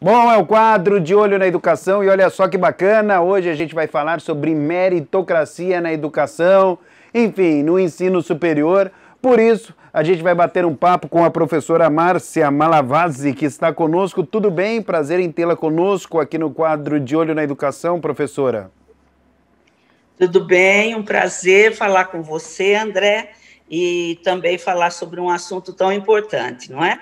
Bom, é o quadro De Olho na Educação e olha só que bacana, hoje a gente vai falar sobre meritocracia na educação, enfim, no ensino superior. Por isso, a gente vai bater um papo com a professora Márcia Malavasi, que está conosco. Tudo bem? Prazer em tê-la conosco aqui no quadro De Olho na Educação, professora. Tudo bem, um prazer falar com você, André, e também falar sobre um assunto tão importante, não é?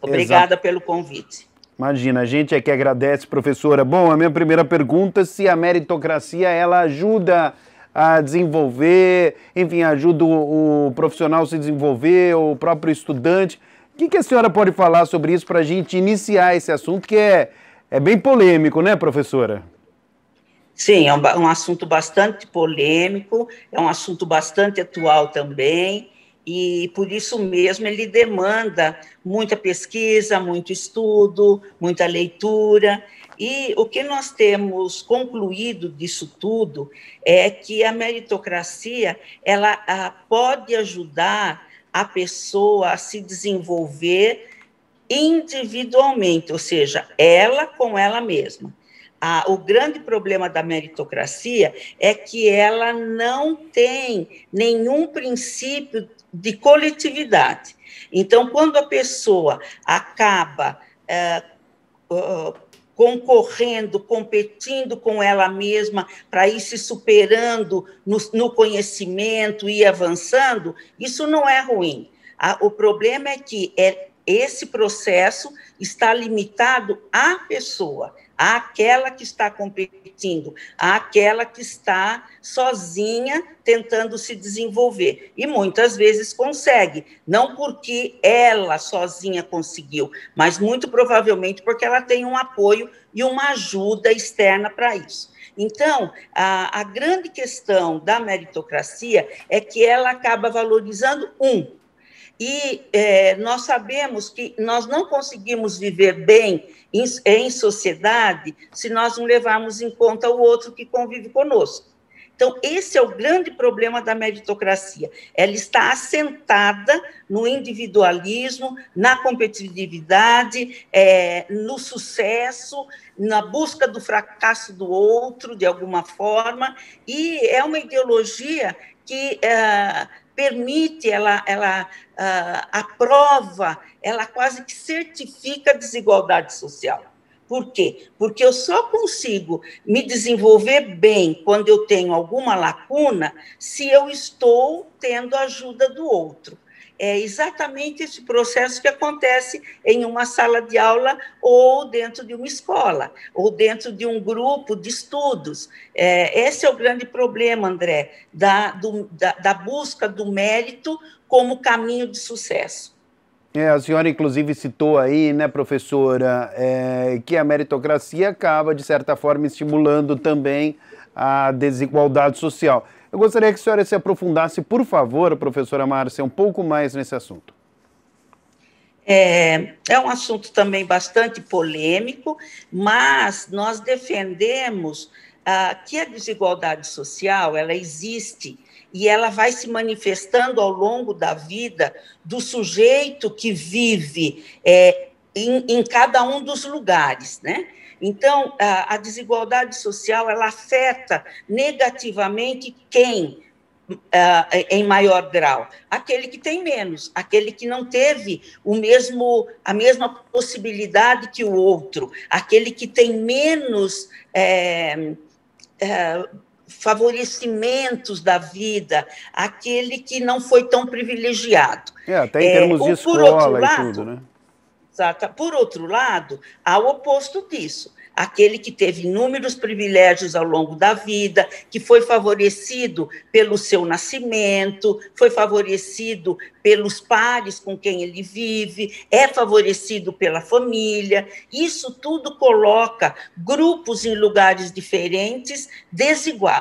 Obrigada pelo convite. Imagina, a gente é que agradece, professora. Bom, a minha primeira pergunta, se a meritocracia, ela ajuda a desenvolver, enfim, ajuda o profissional a se desenvolver, o próprio estudante. O que a senhora pode falar sobre isso para a gente iniciar esse assunto, que é bem polêmico, né, professora? Sim, é um assunto bastante polêmico, é um assunto bastante atual também, e por isso mesmo ele demanda muita pesquisa, muito estudo, muita leitura, e o que nós temos concluído disso tudo é que a meritocracia, ela pode ajudar a pessoa a se desenvolver individualmente, ou seja, ela com ela mesma. O grande problema da meritocracia é que ela não tem nenhum princípio de coletividade. Então, quando a pessoa acaba concorrendo, competindo com ela mesma para ir se superando no conhecimento e avançando, isso não é ruim. O problema é que esse processo está limitado à pessoa, àquela que está competindo, àquela que está sozinha tentando se desenvolver. E muitas vezes consegue, não porque ela sozinha conseguiu, mas muito provavelmente porque ela tem um apoio e uma ajuda externa para isso. Então, a grande questão da meritocracia é que ela acaba valorizando e nós sabemos que nós não conseguimos viver bem em sociedade se nós não levarmos em conta o outro que convive conosco. Então, esse é o grande problema da meritocracia. Ela está assentada no individualismo, na competitividade, no sucesso, na busca do fracasso do outro, de alguma forma, e é uma ideologia que permite, ela aprova, ela quase que certifica a desigualdade social. Por quê? Porque eu só consigo me desenvolver bem quando eu tenho alguma lacuna se eu estou tendo a ajuda do outro. É exatamente esse processo que acontece em uma sala de aula ou dentro de uma escola, ou dentro de um grupo de estudos. Esse é o grande problema, André, da busca do mérito como caminho de sucesso. A senhora, inclusive, citou aí, né, professora, que a meritocracia acaba, de certa forma, estimulando também a desigualdade social. Eu gostaria que a senhora se aprofundasse, por favor, professora Márcia, um pouco mais nesse assunto. É um assunto também bastante polêmico, mas nós defendemos que a desigualdade social, ela existe e ela vai se manifestando ao longo da vida do sujeito que vive em cada um dos lugares, né? Então, a desigualdade social, ela afeta negativamente quem? Em maior grau, aquele que tem menos, aquele que não teve a mesma possibilidade que o outro, aquele que tem menos favorecimentos da vida, aquele que não foi tão privilegiado. Até em termos de escola e tudo, né? Por outro lado, há o oposto disso. Aquele que teve inúmeros privilégios ao longo da vida, que foi favorecido pelo seu nascimento, foi favorecido pelos pares com quem ele vive, é favorecido pela família. Isso tudo coloca grupos em lugares diferentes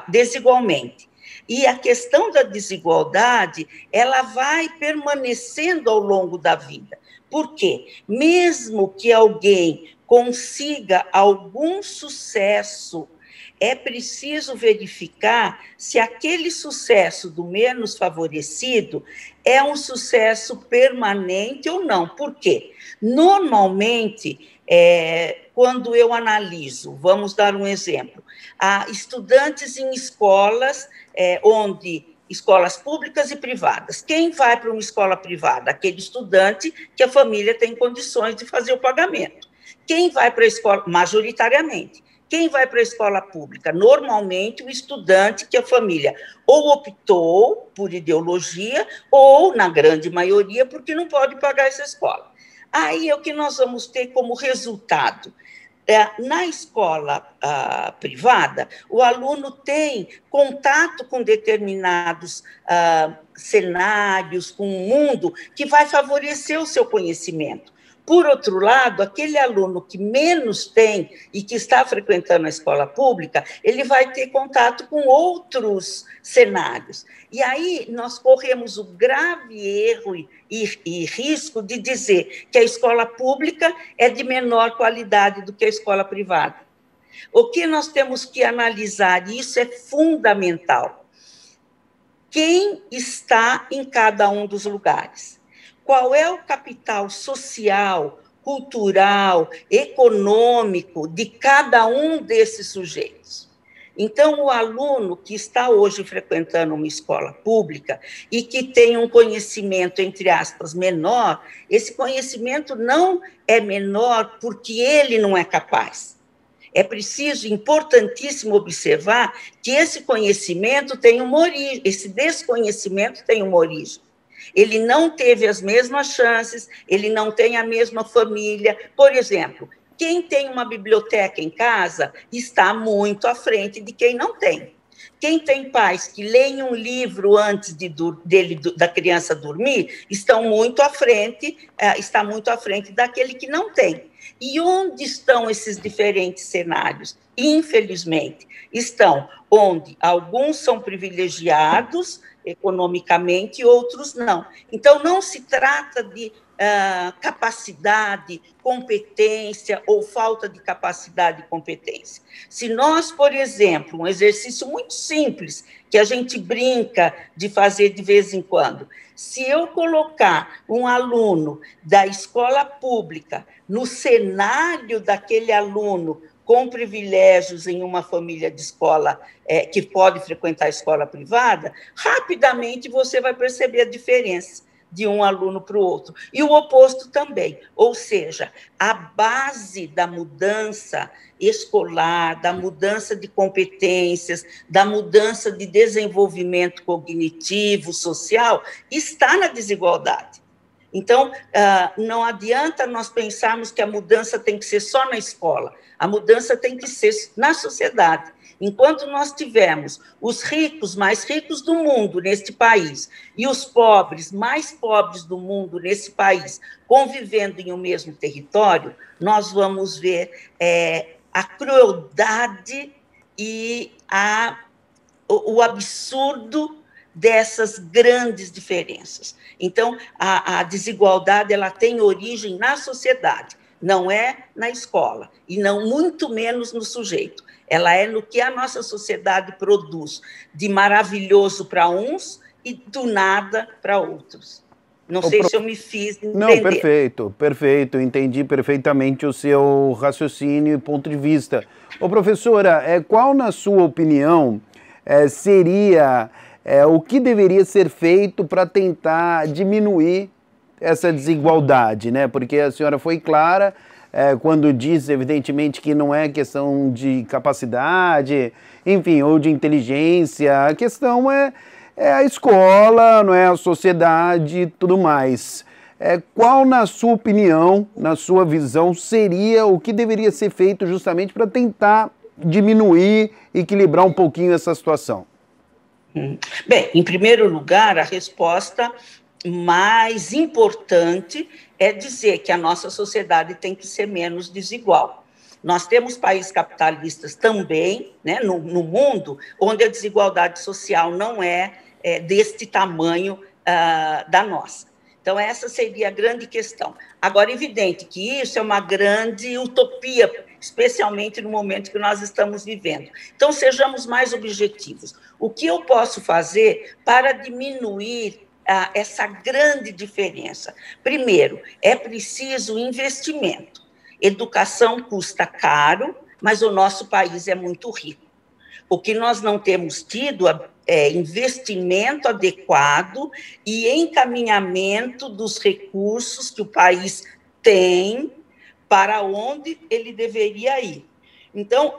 desigualmente. E a questão da desigualdade, ela vai permanecendo ao longo da vida. Por quê? Mesmo que alguém consiga algum sucesso, é preciso verificar se aquele sucesso do menos favorecido é um sucesso permanente ou não. Por quê? Normalmente, quando eu analiso, vamos dar um exemplo, há estudantes em escolas escolas públicas e privadas. Quem vai para uma escola privada? Aquele estudante que a família tem condições de fazer o pagamento. Quem vai para a escola, majoritariamente, quem vai para a escola pública? Normalmente o estudante que a família ou optou por ideologia, ou, na grande maioria, porque não pode pagar essa escola. Aí é o que nós vamos ter como resultado. Na escola privada, o aluno tem contato com determinados cenários, com um mundo que vai favorecer o seu conhecimento. Por outro lado, aquele aluno que menos tem e que está frequentando a escola pública, ele vai ter contato com outros cenários. E aí nós corremos o grave erro e risco de dizer que a escola pública é de menor qualidade do que a escola privada. O que nós temos que analisar, e isso é fundamental, quem está em cada um dos lugares? Qual é o capital social, cultural, econômico de cada um desses sujeitos? Então, o aluno que está hoje frequentando uma escola pública e que tem um conhecimento, entre aspas, menor, esse conhecimento não é menor porque ele não é capaz. É preciso, importantíssimo observar que esse conhecimento tem uma origem, esse desconhecimento tem uma origem. Ele não teve as mesmas chances, ele não tem a mesma família. Por exemplo, quem tem uma biblioteca em casa está muito à frente de quem não tem. Quem tem pais que leem um livro antes da criança dormir, está muito à frente daquele que não tem. E onde estão esses diferentes cenários? Infelizmente, estão onde alguns são privilegiados economicamente e outros não. Então, não se trata de capacidade, competência ou falta de capacidade e competência. Se nós, por exemplo, um exercício muito simples, que a gente brinca de fazer de vez em quando, se eu colocar um aluno da escola pública no cenário daquele aluno com privilégios em uma família de escola que pode frequentar a escola privada, rapidamente você vai perceber a diferença de um aluno para o outro. E o oposto também, ou seja, a base da mudança escolar, da mudança de competências, da mudança de desenvolvimento cognitivo, social, está na desigualdade. Então, não adianta nós pensarmos que a mudança tem que ser só na escola, a mudança tem que ser na sociedade. Enquanto nós tivermos os ricos mais ricos do mundo neste país e os pobres mais pobres do mundo nesse país convivendo em um mesmo território, nós vamos ver a crueldade e o absurdo dessas grandes diferenças. Então, a desigualdade ela tem origem na sociedade, não é na escola, e não muito menos no sujeito. Ela é no que a nossa sociedade produz de maravilhoso para uns e do nada para outros. Não sei se eu me fiz entender. Não, perfeito, perfeito. Entendi perfeitamente o seu raciocínio e ponto de vista. Ô, professora, qual, na sua opinião, seria o que deveria ser feito para tentar diminuir essa desigualdade, né? Porque a senhora foi clara quando disse, evidentemente, que não é questão de capacidade, enfim, ou de inteligência. A questão é a escola, não é a sociedade e tudo mais. Qual, na sua opinião, na sua visão, seria o que deveria ser feito justamente para tentar diminuir, equilibrar um pouquinho essa situação? Bem, em primeiro lugar, a resposta mais importante é dizer que a nossa sociedade tem que ser menos desigual. Nós temos países capitalistas também, né, no mundo, onde a desigualdade social não é deste tamanho da nossa. Então, essa seria a grande questão. Agora, é evidente que isso é uma grande utopia, especialmente no momento que nós estamos vivendo. Então, sejamos mais objetivos. O que eu posso fazer para diminuir essa grande diferença? Primeiro, é preciso investimento. Educação custa caro, mas o nosso país é muito rico. O que nós não temos tido é investimento adequado e encaminhamento dos recursos que o país tem para onde ele deveria ir. Então,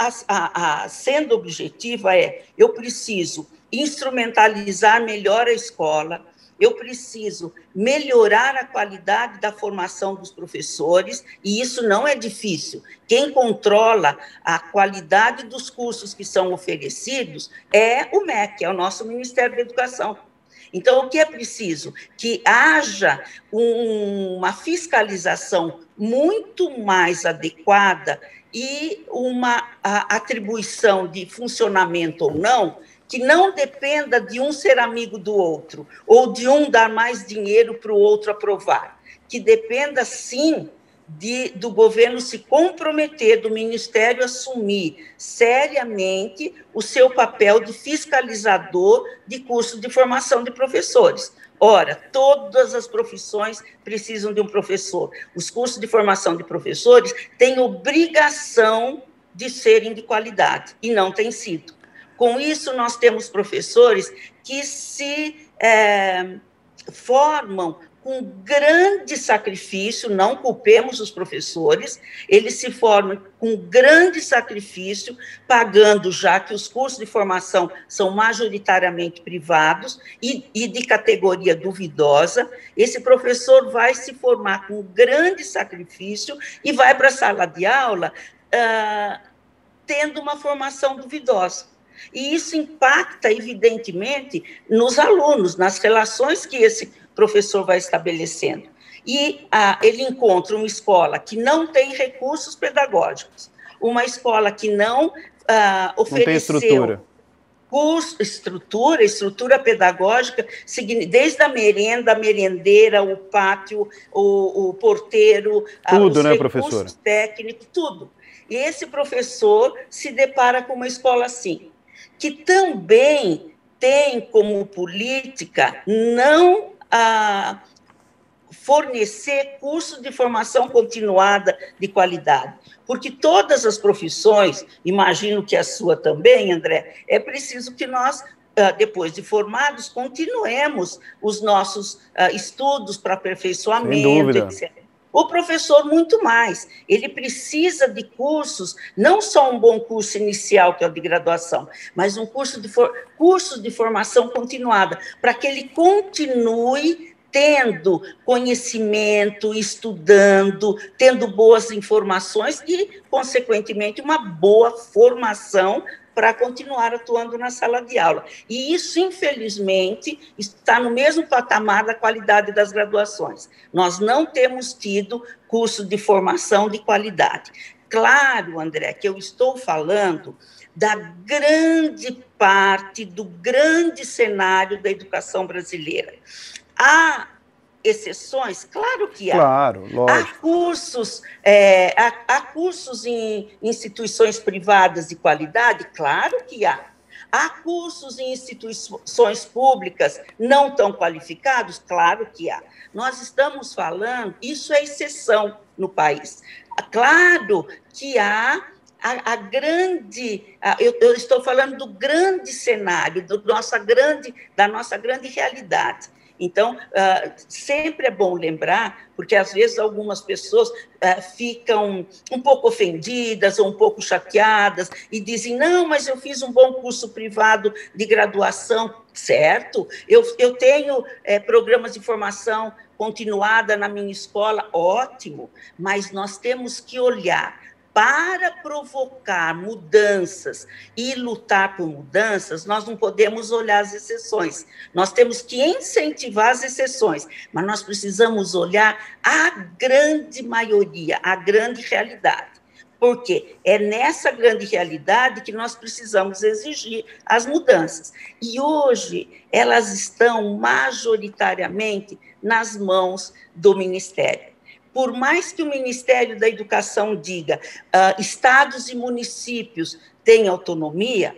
sendo objetiva, eu preciso instrumentalizar melhor a escola, eu preciso melhorar a qualidade da formação dos professores, e isso não é difícil. Quem controla a qualidade dos cursos que são oferecidos é o MEC, é o nosso Ministério da Educação. Então, o que é preciso? Que haja uma fiscalização muito mais adequada e uma atribuição de funcionamento ou não dependa de um ser amigo do outro, ou de um dar mais dinheiro para o outro aprovar, que dependa, sim, do governo se comprometer, do Ministério assumir seriamente o seu papel de fiscalizador de cursos de formação de professores. Ora, todas as profissões precisam de um professor. Os cursos de formação de professores têm obrigação de serem de qualidade, e não têm sido. Com isso, nós temos professores que se formam com grande sacrifício, não culpemos os professores, eles se formam com grande sacrifício, pagando, já que os cursos de formação são majoritariamente privados e de categoria duvidosa. Esse professor vai se formar com grande sacrifício e vai para a sala de aula tendo uma formação duvidosa. E isso impacta, evidentemente, nos alunos, nas relações que esse professor vai estabelecendo. E ele encontra uma escola que não tem recursos pedagógicos, uma escola que não ofereceu... Não tem estrutura. Estrutura pedagógica, desde a merenda, a merendeira, o pátio, o porteiro, tudo, os né, recursos professora? técnicos, tudo. E esse professor se depara com uma escola assim, que também tem como política não fornecer curso de formação continuada de qualidade, porque todas as profissões, imagino que a sua também, André, é preciso que nós, depois de formados, continuemos os nossos estudos para aperfeiçoamento, etc. O professor, muito mais. Ele precisa de cursos, não só um bom curso inicial, que é o de graduação, mas um curso de formação continuada, para que ele continue tendo conhecimento, estudando, tendo boas informações e, consequentemente, uma boa formação para continuar atuando na sala de aula. E isso, infelizmente, está no mesmo patamar da qualidade das graduações. Nós não temos tido curso de formação de qualidade. Claro, André, que eu estou falando da grande parte, do grande cenário da educação brasileira. Há exceções? Claro que há. Claro, lógico. Há cursos em instituições privadas de qualidade? Claro que há. Há cursos em instituições públicas não tão qualificados? Claro que há. Nós estamos falando, isso é exceção no país. Claro que há eu estou falando do grande cenário, da nossa grande realidade. Então, sempre é bom lembrar, porque às vezes algumas pessoas ficam um pouco ofendidas ou um pouco chateadas e dizem, não, mas eu fiz um bom curso privado de graduação, certo? Eu tenho programas de formação continuada na minha escola, ótimo, mas nós temos que olhar para provocar mudanças e lutar por mudanças, nós não podemos olhar as exceções. Nós temos que incentivar as exceções, mas nós precisamos olhar a grande maioria, a grande realidade. Porque é nessa grande realidade que nós precisamos exigir as mudanças. E hoje elas estão majoritariamente nas mãos do Ministério. Por mais que o Ministério da Educação diga estados e municípios têm autonomia,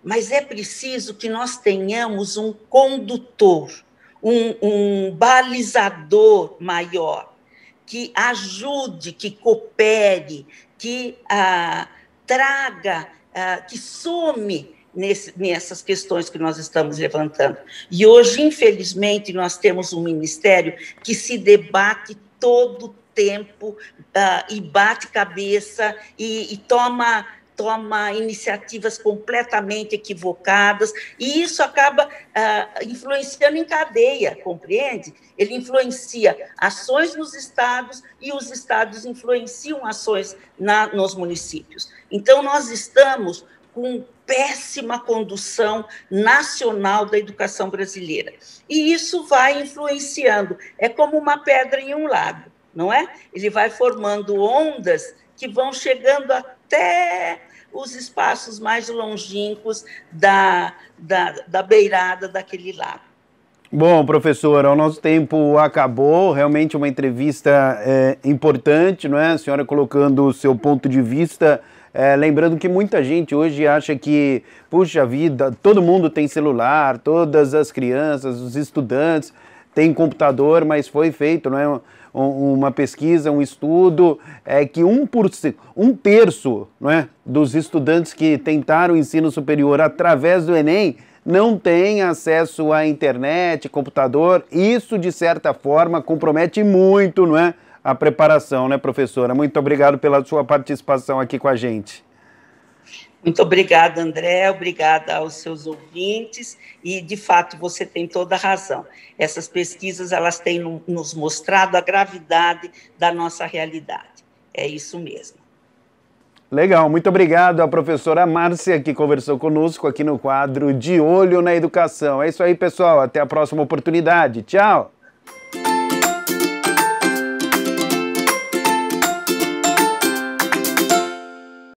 mas é preciso que nós tenhamos um condutor, um balizador maior, que ajude, que coopere, que traga, que some nessas questões que nós estamos levantando. E hoje, infelizmente, nós temos um ministério que se debate todo o tempo e bate cabeça e toma iniciativas completamente equivocadas, e isso acaba influenciando em cadeia, compreende? Ele influencia ações nos estados e os estados influenciam ações nos municípios. Então, nós estamos com péssima condução nacional da educação brasileira. E isso vai influenciando, é como uma pedra em um lago, não é? Ele vai formando ondas que vão chegando até os espaços mais longínquos da beirada daquele lago. Bom, professora, o nosso tempo acabou, realmente uma entrevista importante, não é? A senhora colocando o seu ponto de vista, lembrando que muita gente hoje acha que, puxa vida, todo mundo tem celular, todas as crianças, os estudantes têm computador, mas foi feito, não é? Uma pesquisa, um estudo, que um terço, não é, dos estudantes que tentaram o ensino superior através do Enem não tem acesso à internet, computador. Isso, de certa forma, compromete muito, não é, a preparação, né, professora? Muito obrigado pela sua participação aqui com a gente. Muito obrigada, André, obrigada aos seus ouvintes, e, de fato, você tem toda a razão. Essas pesquisas, elas têm nos mostrado a gravidade da nossa realidade. É isso mesmo. Legal, muito obrigado à professora Márcia, que conversou conosco aqui no quadro De Olho na Educação. É isso aí, pessoal, até a próxima oportunidade. Tchau!